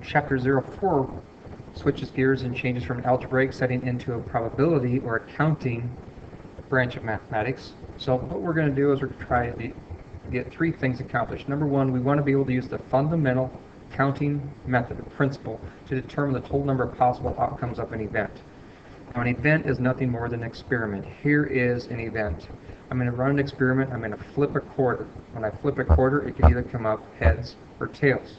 Chapter 04 switches gears and changes from an algebraic setting into a probability or accounting branch of mathematics. So what we're going to do is we're going to try to get three things accomplished. Number one, we want to be able to use the fundamental counting method or principle to determine the total number of possible outcomes of an event. Now, an event is nothing more than an experiment. Here is an event. I'm going to run an experiment. I'm going to flip a quarter. When I flip a quarter, it can either come up heads or tails.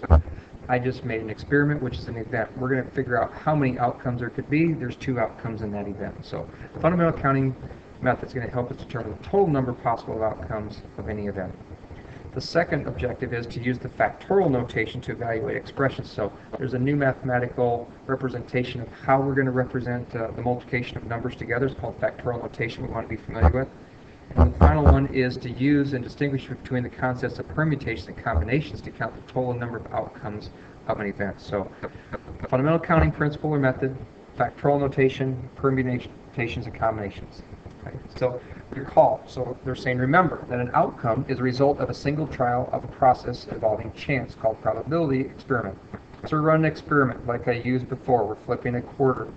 I just made an experiment, which is an event. We're going to figure out how many outcomes there could be. There's two outcomes in that event. So fundamental counting method is going to help us determine the total number of possible outcomes of any event. The second objective is to use the factorial notation to evaluate expressions. So there's a new mathematical representation of how we're going to represent the multiplication of numbers together. It's called factorial notation we want to be familiar with. And the final one is to use and distinguish between the concepts of permutations and combinations to count the total number of outcomes of an event. So fundamental counting principle or method, factorial notation, permutations, and combinations. Okay. So recall, so they're saying remember that an outcome is a result of a single trial of a process involving chance called probability experiment. So we run an experiment like I used before. We're flipping a quarter.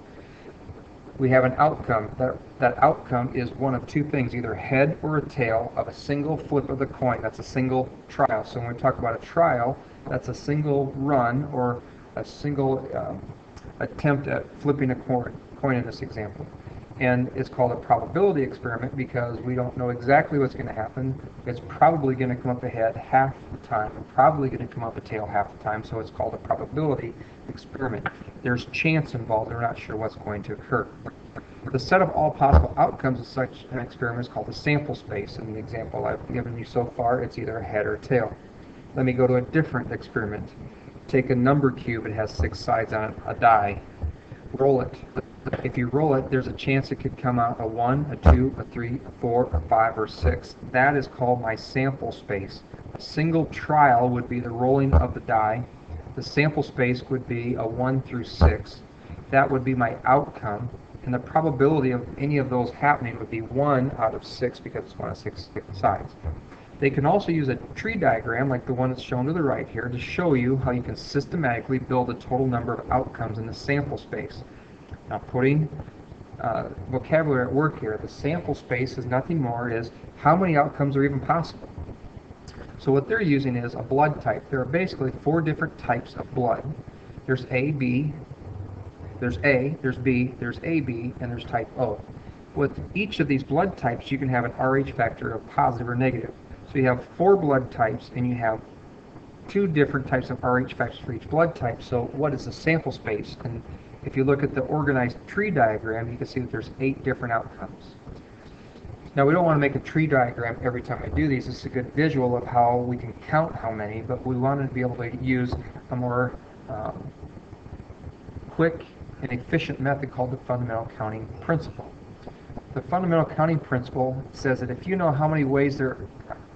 We have an outcome. That outcome is one of two things, either head or a tail of a single flip of the coin. That's a single trial. So when we talk about a trial, that's a single run or a single attempt at flipping a coin in this example. And it's called a probability experiment because we don't know exactly what's going to happen. It's probably going to come up a head half the time, and probably going to come up a tail half the time, so it's called a probability experiment. There's chance involved, we're not sure what's going to occur. The set of all possible outcomes of such an experiment is called the sample space. In the example I've given you so far, it's either a head or a tail. Let me go to a different experiment. Take a number cube, it has 6 sides on it, a die. Roll it. If you roll it, there's a chance it could come out a 1, a 2, a 3, a 4, a 5, or 6. That is called my sample space. A single trial would be the rolling of the die. The sample space would be a 1 through 6. That would be my outcome. And the probability of any of those happening would be 1 out of 6 because it's one of 6 sides. They can also use a tree diagram like the one that's shown to the right here to show you how you can systematically build a total number of outcomes in the sample space. Now putting vocabulary at work here, the sample space is nothing more is how many outcomes are even possible. So what they're using is a blood type. There are basically 4 different types of blood. There's A, B, there's A, there's B, there's AB, and there's type O. With each of these blood types, you can have an RH factor of positive or negative. So you have 4 blood types, and you have 2 different types of RH factors for each blood type. So what is the sample space? And if you look at the organized tree diagram, you can see that there's 8 different outcomes. Now we don't want to make a tree diagram every time I do these. This is a good visual of how we can count how many, but we want to be able to use a more quick and efficient method called the fundamental counting principle. The fundamental counting principle says that if you know how many ways there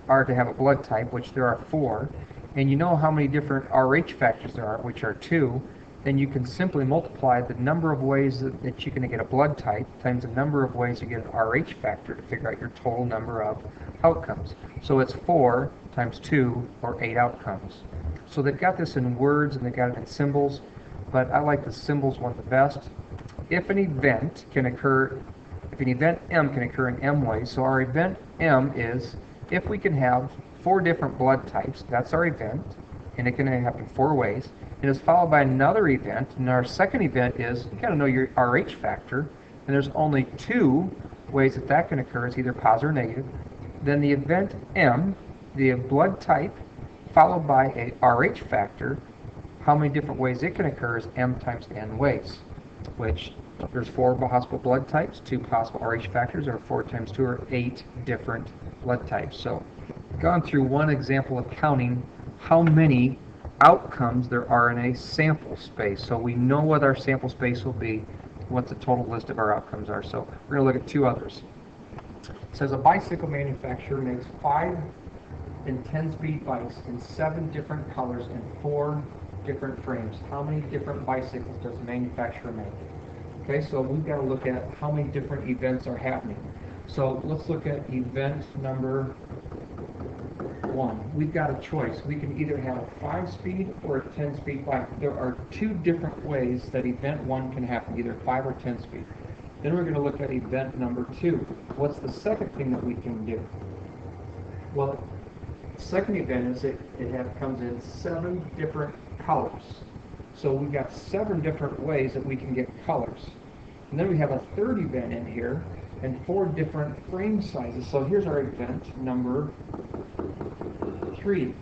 are to have a blood type, which there are 4, and you know how many different RH factors there are, which are 2, then you can simply multiply the number of ways that you're going to get a blood type times the number of ways you get an RH factor to figure out your total number of outcomes. So it's 4 times 2, or 8 outcomes. So they've got this in words and they've got it in symbols, but I like the symbols one the best. If an event can occur, if an event M can occur in M ways, so our event M is if we can have 4 different blood types, that's our event, and it can happen 4 ways. It is followed by another event, and our second event is, you got to know your RH factor, and there's only 2 ways that that can occur, it's either positive or negative. Then the event M, the blood type, followed by a RH factor, how many different ways it can occur is M times N ways, which there's 4 possible blood types, 2 possible RH factors, or 4 times 2 are 8 different blood types. So I've gone through one example of counting how many outcomes there are in a sample space. So we know what our sample space will be, what the total list of our outcomes are. So we're going to look at 2 others. It says a bicycle manufacturer makes 5 and 10-speed bikes in 7 different colors and 4 different frames. How many different bicycles does the manufacturer make? Okay, so we've got to look at how many different events are happening. So let's look at event number 1, we've got a choice. We can either have a 5-speed or a 10-speed bike. There are 2 different ways that event 1 can happen, either 5 or 10-speed. Then we're going to look at event number 2. What's the second thing that we can do? Well, the second event is it comes in 7 different colors. So we've got 7 different ways that we can get colors. And then we have a third event in here and 4 different frame sizes. So here's our event number 3.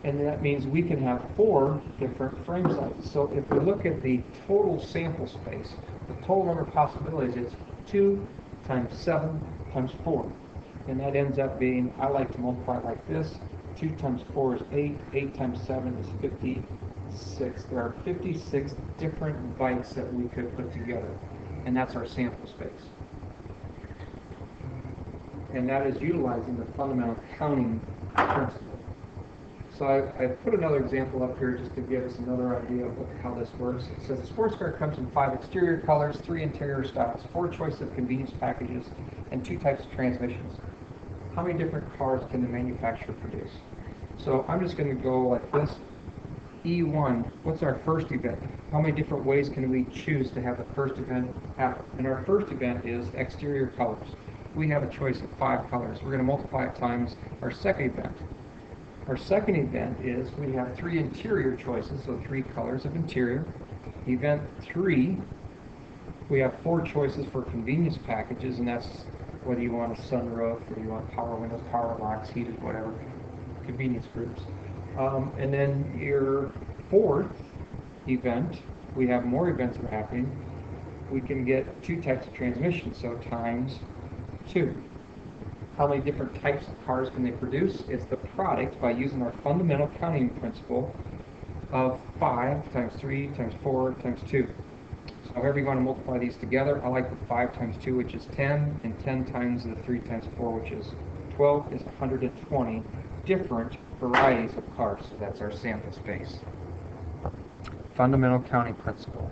And that means we can have 4 different frame sizes. So if we look at the total sample space, the total number of possibilities is 2 times 7 times 4. And that ends up being, I like to multiply it like this. 2 times 4 is 8. 8 times 7 is 56. There are 56 different bikes that we could put together. And that's our sample space. And that is utilizing the fundamental counting principle. So I put another example up here just to give us another idea of how this works. It says a sports car comes in 5 exterior colors, 3 interior styles, 4 choices of convenience packages, and 2 types of transmissions. How many different cars can the manufacturer produce? So I'm just going to go like this. E1, what's our first event? How many different ways can we choose to have the first event happen? And our first event is exterior colors. We have a choice of 5 colors. We're going to multiply it times our second event. Our second event is we have 3 interior choices, so 3 colors of interior. Event 3, we have 4 choices for convenience packages, and that's whether you want a sunroof or you want power windows, power locks, heated, whatever, convenience groups. And then your fourth event, we have more events that are happening. We can get 2 types of transmission, so times 2. How many different types of cars can they produce? It's the product by using our fundamental counting principle of 5 times 3 times 4 times 2. So however you want to multiply these together, I like the 5 times 2, which is 10, and 10 times the 3 times 4, which is 12, is 120 different varieties of cars. So that's our sample space. Fundamental counting principle.